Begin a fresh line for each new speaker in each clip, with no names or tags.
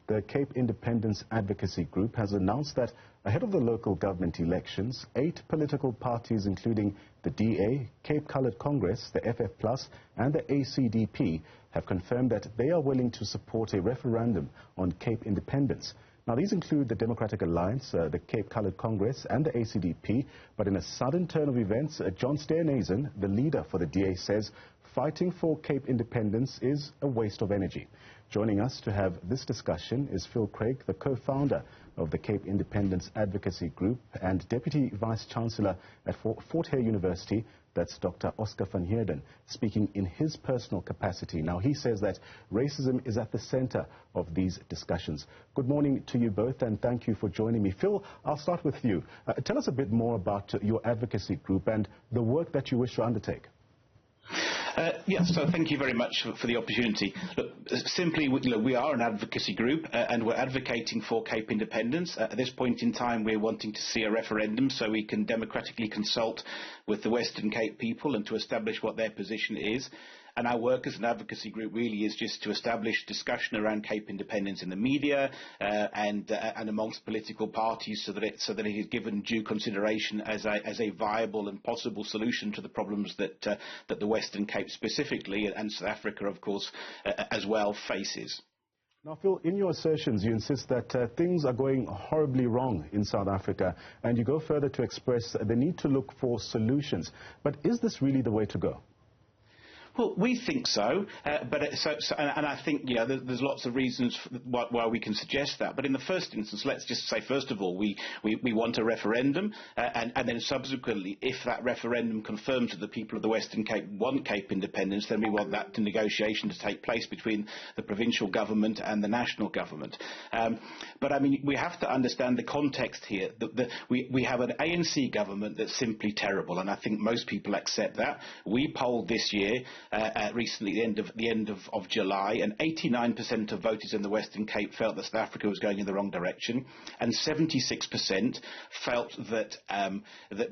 the Cape Independence Advocacy Group has announced that ahead of the local government elections, 8 political parties, including the DA, Cape Coloured Congress, the FFPlus and the ACDP, have confirmed that they are willing to support a referendum on Cape Independence. Now, these include the Democratic Alliance, the Cape Coloured Congress and the ACDP, but in a sudden turn of events, John Steenhuisen, the leader for the DA, says fighting for Cape Independence is a waste of energy. Joining us to have this discussion is Phil Craig, the co-founder of the Cape Independence Advocacy Group and Deputy Vice-Chancellor at Fort Hare University, that's Dr. Oscar van Heerden, speaking in his personal capacity. Now, he says that racism is at the center of these discussions. Good morning to you both, and thank you for joining me. Phil, I'll start with you. Tell us a bit more about your advocacy group and the work that you wish to undertake.
Yes, so thank you very much for the opportunity. Look, simply, we are an advocacy group and we're advocating for Cape Independence. At this point in time, we're wanting to see a referendum so we can democratically consult with the Western Cape people and to establish what their position is. And our work as an advocacy group really is just to establish discussion around Cape Independence in the media and amongst political parties so that it is given due consideration as a viable and possible solution to the problems that the Western Cape specifically and South Africa, of course, as well faces.
Now, Phil, in your assertions, you insist that things are going horribly wrong in South Africa, and you go further to express the need to look for solutions. But is this really the way to go?
Well, we think so, and I think there's lots of reasons why we can suggest that. But in the first instance, let's just say, first of all, we want a referendum, and then subsequently, if that referendum confirms that the people of the Western Cape want Cape Independence, then we want that negotiation to take place between the provincial government and the national government. But I mean, we have to understand the context here. We have an ANC government that's simply terrible, and I think most people accept that. We polled this year. Recently, the end of July, and 89% of voters in the Western Cape felt that South Africa was going in the wrong direction, and 76% felt that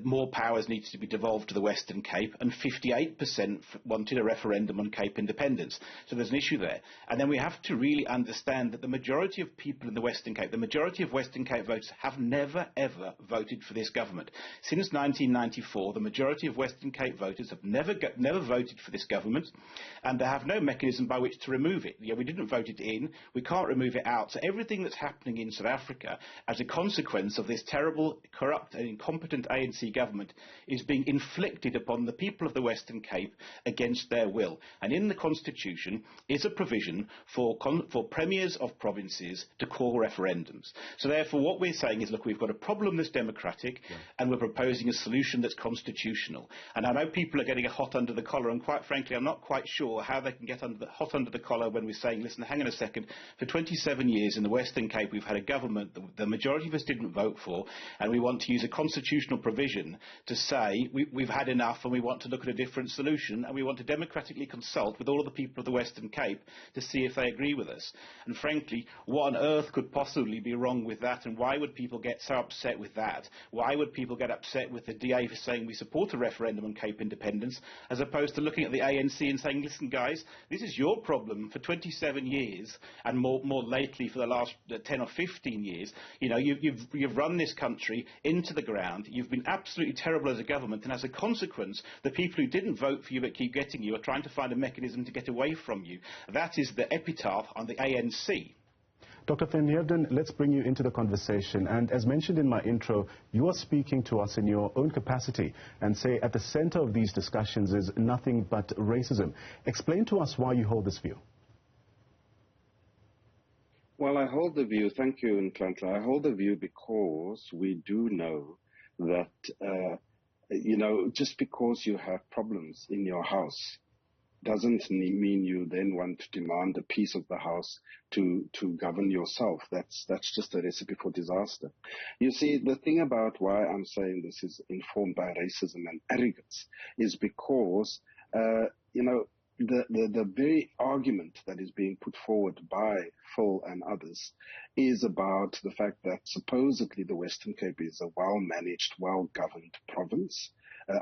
more powers needed to be devolved to the Western Cape, and 58% wanted a referendum on Cape Independence. So there's an issue there. And then we have to really understand that the majority of people in the Western Cape, the majority of Western Cape voters, have never, ever voted for this government. Since 1994, the majority of Western Cape voters have never voted for this government, and they have no mechanism by which to remove it. We didn't vote it in, we can't remove it out. So everything that's happening in South Africa as a consequence of this terrible, corrupt and incompetent ANC government is being inflicted upon the people of the Western Cape against their will. And in the Constitution is a provision for premiers of provinces to call referendums. So therefore what we're saying is, look, we've got a problem that's democratic, and we're proposing a solution that's constitutional. And I know people are getting a hot under the collar, and quite frankly, I'm not quite sure how they can get hot under the collar when we're saying, listen, hang on a second, for 27 years in the Western Cape we've had a government that the majority of us didn't vote for, and we want to use a constitutional provision to say we've had enough and we want to look at a different solution, and we want to democratically consult with all of the people of the Western Cape to see if they agree with us. And frankly, what on earth could possibly be wrong with that, and why would people get so upset with that? Why would people get upset with the DA for saying we support a referendum on Cape Independence, as opposed to looking at the ANC and saying, listen guys, this is your problem for 27 years and more lately for the last 10 or 15 years. You've run this country into the ground. You've been absolutely terrible as a government, and as a consequence, the people who didn't vote for you but keep getting you are trying to find a mechanism to get away from you. That is the epitaph on the ANC.
Dr. Van Heerden, let's bring you into the conversation. And as mentioned in my intro, you are speaking to us in your own capacity and say at the center of these discussions is nothing but racism. Explain to us why you hold this view.
Well, I hold the view, thank you, Ntlantla. I hold the view because we do know that, just because you have problems in your house doesn't mean you then want to demand a piece of the house to govern yourself. That's just a recipe for disaster. You see, the thing about why I'm saying this is informed by racism and arrogance is because, the very argument that is being put forward by Phil and others is about the fact that supposedly the Western Cape is a well-managed, well-governed province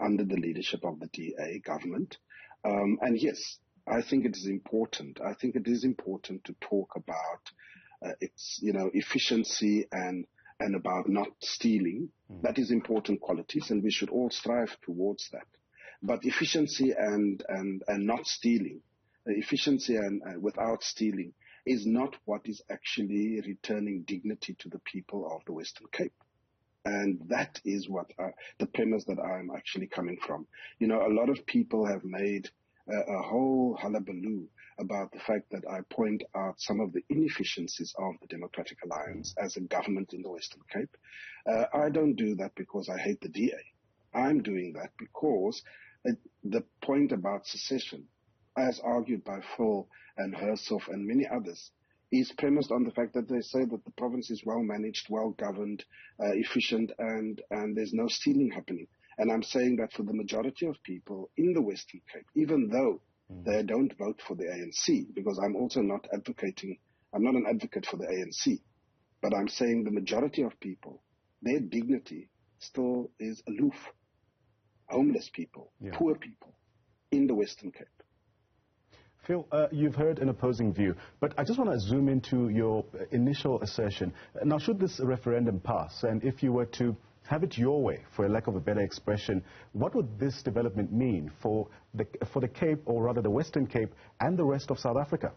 under the leadership of the DA government. And yes, I think it is important. I think it is important to talk about it's, efficiency and about not stealing. That is important qualities, and we should all strive towards that. But efficiency and not stealing, efficiency and without stealing is not what is actually returning dignity to the people of the Western Cape. And that is what the premise that I'm actually coming from. A lot of people have made a whole hullabaloo about the fact that I point out some of the inefficiencies of the Democratic Alliance as a government in the Western Cape. I don't do that because I hate the DA. I'm doing that because the point about secession, as argued by Phil and Herself and many others, is premised on the fact that they say that the province is well managed, well governed, efficient, and there's no stealing happening. And I'm saying that for the majority of people in the Western Cape, even though they don't vote for the ANC, because I'm also not advocating, I'm not an advocate for the ANC, but I'm saying the majority of people, their dignity still is aloof. Homeless people, poor people in the Western Cape.
Phil, you've heard an opposing view, but I just want to zoom into your initial assertion. Now, should this referendum pass, and if you were to have it your way, for a lack of a better expression, what would this development mean for the Cape, or rather the Western Cape, and the rest of South Africa?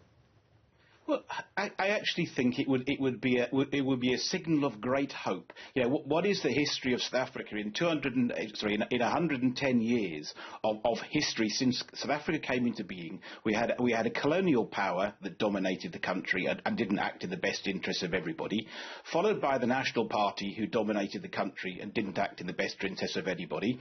Well, I actually think it would be a signal of great hope. What is the history of South Africa in 110 years of history since South Africa came into being? We had a colonial power that dominated the country and didn't act in the best interests of everybody, followed by the National Party, who dominated the country and didn't act in the best interests of anybody.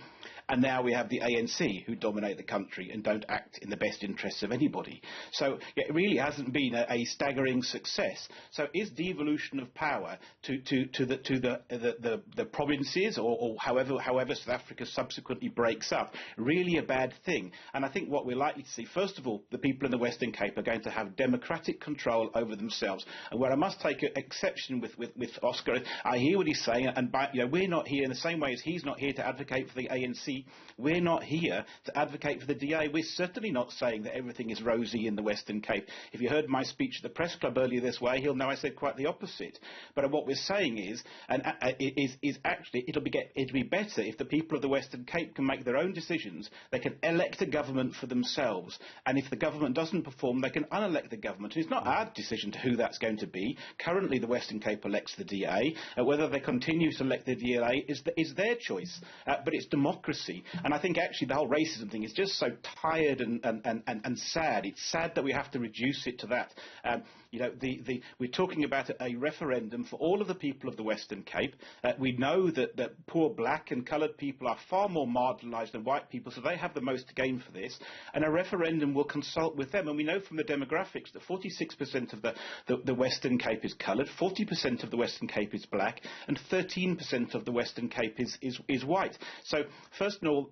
And now we have the ANC, who dominate the country and don't act in the best interests of anybody. So it really hasn't been a staggering success. So is devolution of power to the provinces, or however South Africa subsequently breaks up, really a bad thing? And I think what we're likely to see, first of all, the people in the Western Cape are going to have democratic control over themselves. And where I must take an exception with Oscar, I hear what he's saying, and we're not here in the same way as he's not here to advocate for the ANC. We're not here to advocate for the DA. We're certainly not saying that everything is rosy in the Western Cape. If you heard my speech at the press club earlier this way, he'll know I said quite the opposite. But what we're saying is, actually it'll be better if the people of the Western Cape can make their own decisions. They can elect a government for themselves, and if the government doesn't perform, they can unelect the government. And it's not our decision to who that's going to be. Currently, the Western Cape elects the DA. Whether they continue to elect the DA is their choice. But it's democracy. And I think actually the whole racism thing is just so tired and sad. It's sad that we have to reduce it to that. We're talking about a referendum for all of the people of the Western Cape. We know that poor black and coloured people are far more marginalised than white people, so they have the most to gain for this. And a referendum will consult with them. And we know from the demographics that 46% of the Western Cape is coloured, 40% of the Western Cape is black, and 13% of the Western Cape is white. So first of all,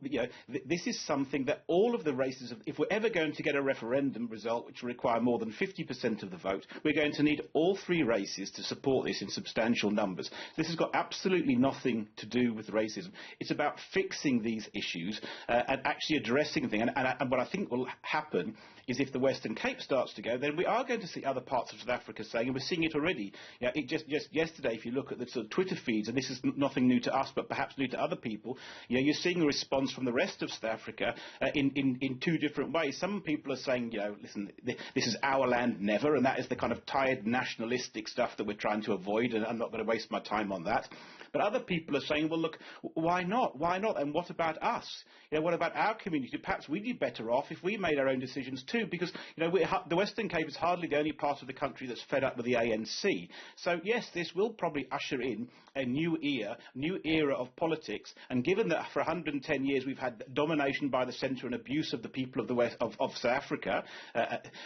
this is something that all of the races, if we're ever going to get a referendum result which will require more than 50% of the vote, we're going to need all three races to support this in substantial numbers. This has got absolutely nothing to do with racism. It's about fixing these issues and actually addressing things. And what I think will happen is, if the Western Cape starts to go, then we are going to see other parts of South Africa saying, and we're seeing it already. It just yesterday, if you look at the sort of Twitter feeds, and this is nothing new to us, but perhaps new to other people, you're seeing a response from the rest of South Africa in two different ways. Some people are saying, listen, this is our land, never, and that is the kind of tired nationalistic stuff that we're trying to avoid, and I'm not going to waste my time on that. But other people are saying, well, look, why not? Why not? And what about us? What about our community? Perhaps we'd be better off if we made our own decisions too, because the Western Cape is hardly the only part of the country that's fed up with the ANC. So yes, this will probably usher in a new era of politics. And given that for 110 years we've had domination by the centre and abuse of the people of the West of South Africa,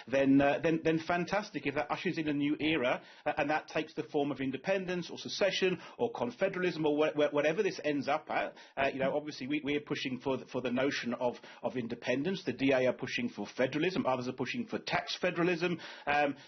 then fantastic if that ushers in a new era, and that takes the form of independence or secession or confederalism or whatever this ends up at. Obviously we are pushing for the notion of independence. The DA are pushing for federalism. federalism, others are pushing for tax federalism.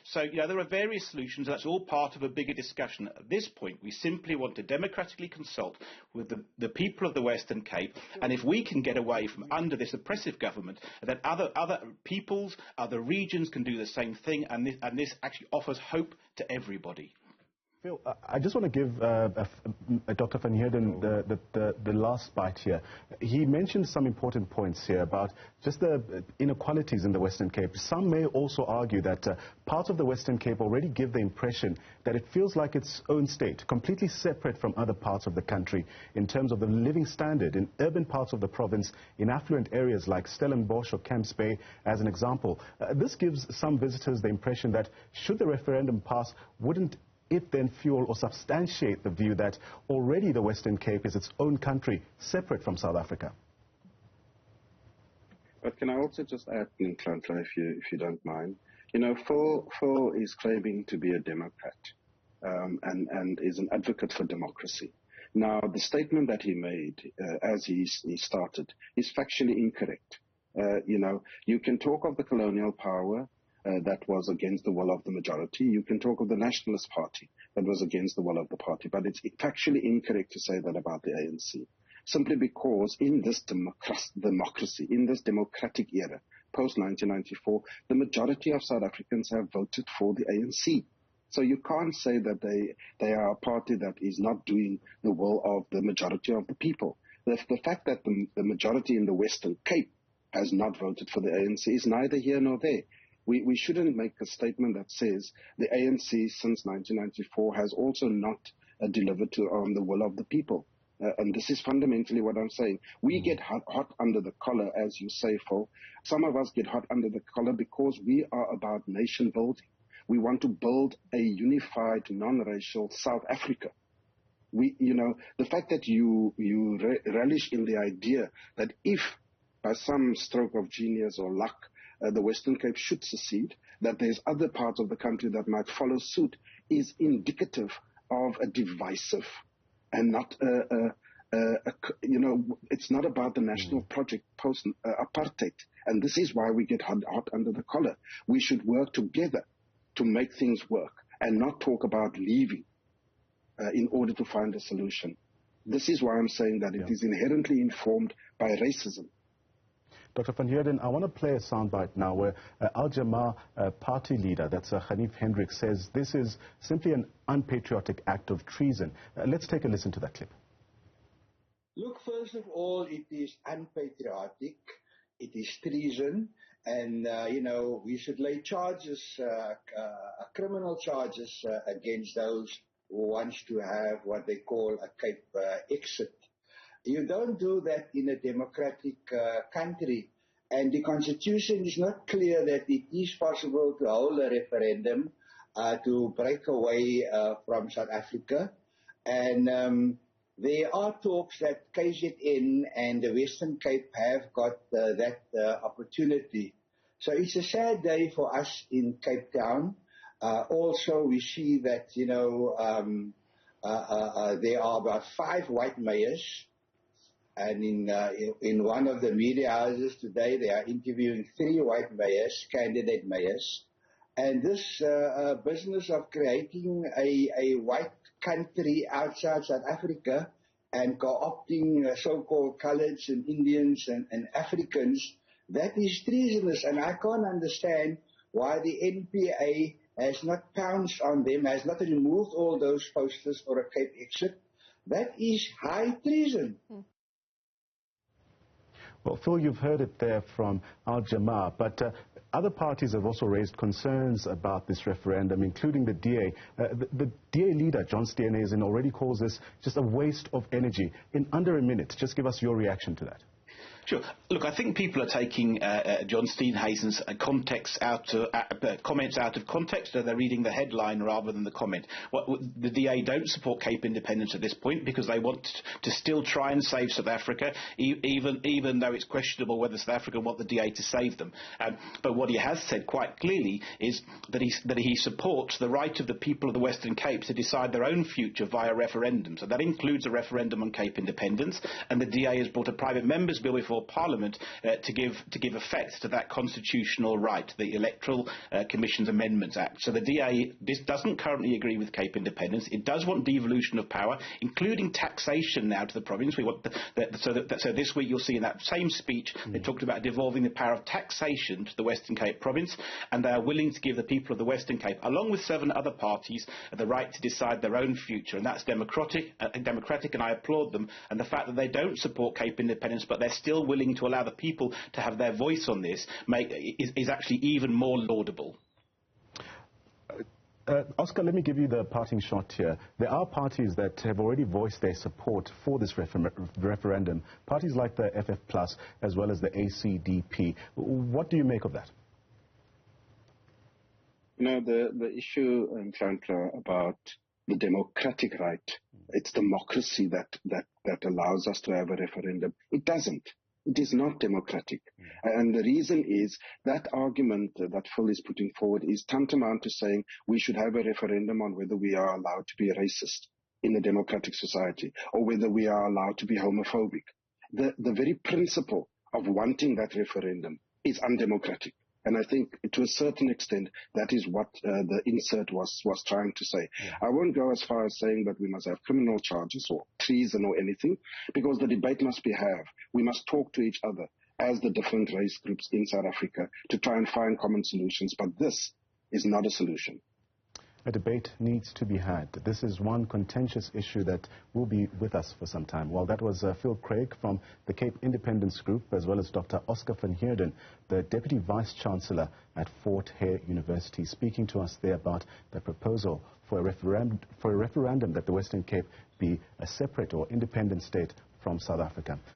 So, there are various solutions. That's all part of a bigger discussion. At this point, we simply want to democratically consult with the people of the Western Cape, and if we can get away from under this oppressive government, then other peoples, other regions can do the same thing, and this actually offers hope to everybody.
Phil, I just want to give Dr. van Heerden the last bite here. He mentioned some important points here about just the inequalities in the Western Cape. Some may also argue that parts of the Western Cape already give the impression that it feels like its own state, completely separate from other parts of the country in terms of the living standard in urban parts of the province, in affluent areas like Stellenbosch or Camps Bay, as an example. This gives some visitors the impression that should the referendum pass, wouldn't it then fuel or substantiate the view that already the Western Cape is its own country, separate from South Africa?
But can I also just add, Nhlanhla, if you don't mind? Phil is claiming to be a Democrat and is an advocate for democracy. Now, the statement that he made as he started is factually incorrect. You can talk of the colonial power that was against the will of the majority. You can talk of the Nationalist Party that was against the will of the party, but it's factually incorrect to say that about the ANC. Simply because in this democracy, in this democratic era, post-1994, the majority of South Africans have voted for the ANC. So you can't say that they are a party that is not doing the will of the majority of the people. The fact that the majority in the Western Cape has not voted for the ANC is neither here nor there. We shouldn't make a statement that says the ANC since 1994 has also not delivered on the will of the people. And this is fundamentally what I'm saying. We get hot under the collar, as you say, Phil. Some of us get hot under the collar because we are about nation building. We want to build a unified, non-racial South Africa. The fact that you relish in the idea that if by some stroke of genius or luck, the Western Cape should secede, that there's other parts of the country that might follow suit, is indicative of a divisive and not it's not about the national project post-apartheid. And this is why we get hot under the collar. We should work together to make things work and not talk about leaving in order to find a solution. This is why I'm saying that it is inherently informed by racism.
Dr. van Heerden, I want to play a soundbite now where Al-Jamaa party leader, that's Hanif Hendrik, says this is simply an unpatriotic act of treason. Let's take a listen to that clip.
Look, first of all, it is unpatriotic. It is treason. And, we should lay charges, criminal charges against those who want to have what they call a Cape exit. You don't do that in a democratic country. And the Constitution is not clear that it is possible to hold a referendum to break away from South Africa. And there are talks that KZN and the Western Cape have got that opportunity. So it's a sad day for us in Cape Town. Also, we see that, there are about 5 white mayors. And in one of the media houses today, they are interviewing 3 white mayors, candidate mayors. And this business of creating a white country outside South Africa and co-opting so-called coloureds and Indians and Africans, that is treasonous. And I can't understand why the NPA has not pounced on them, has not removed all those posters for a Cape exit. That is high treason.
Well, Phil, you've heard it there from Al-Jamaa, but other parties have also raised concerns about this referendum, including the DA. The DA leader, John Steenhuisen, already calls this just a waste of energy. In under a minute, just give us your reaction to that.
Sure. Look, I think people are taking John Steenhuisen's comments out of context. They're reading the headline rather than the comment. The DA don't support Cape Independence at this point because they want to still try and save South Africa, even though it's questionable whether South Africa want the DA to save them. But what he has said quite clearly is that he supports the right of the people of the Western Cape to decide their own future via referendum. So that includes a referendum on Cape Independence, and the DA has brought a private member's bill before before Parliament to give effect to that constitutional right, the Electoral Commission's Amendments Act. So the DA doesn't currently agree with Cape Independence. It does want devolution of power, including taxation now to the province. We want so this week you'll see in that same speech they talked about devolving the power of taxation to the Western Cape province, and they are willing to give the people of the Western Cape, along with 7 other parties, the right to decide their own future, and that's democratic, and I applaud them. And the fact that they don't support Cape Independence, but they're still willing to allow the people to have their voice on this, is actually even more laudable.
Oscar, let me give you the parting shot here. There are parties that have already voiced their support for this referendum, parties like the FFPlus as well as the ACDP. What do you make of that?
You know, the issue, Nhlanhla, about the democratic right, it's democracy that allows us to have a referendum. It doesn't. It is not democratic. And the reason is that argument that Phil is putting forward is tantamount to saying we should have a referendum on whether we are allowed to be a racist in a democratic society or whether we are allowed to be homophobic. The very principle of wanting that referendum is undemocratic. And I think to a certain extent, that is what the insert was trying to say. Yeah. I won't go as far as saying that we must have criminal charges or treason or anything, because the debate must be had. We must talk to each other as the different race groups in South Africa to try and find common solutions. But this is not a solution.
A debate needs to be had. This is one contentious issue that will be with us for some time. Well, that was Phil Craig from the Cape Independence Group, as well as Dr. Oscar van Heerden, the Deputy Vice-Chancellor at Fort Hare University, speaking to us there about the proposal for a referendum that the Western Cape be a separate or independent state from South Africa.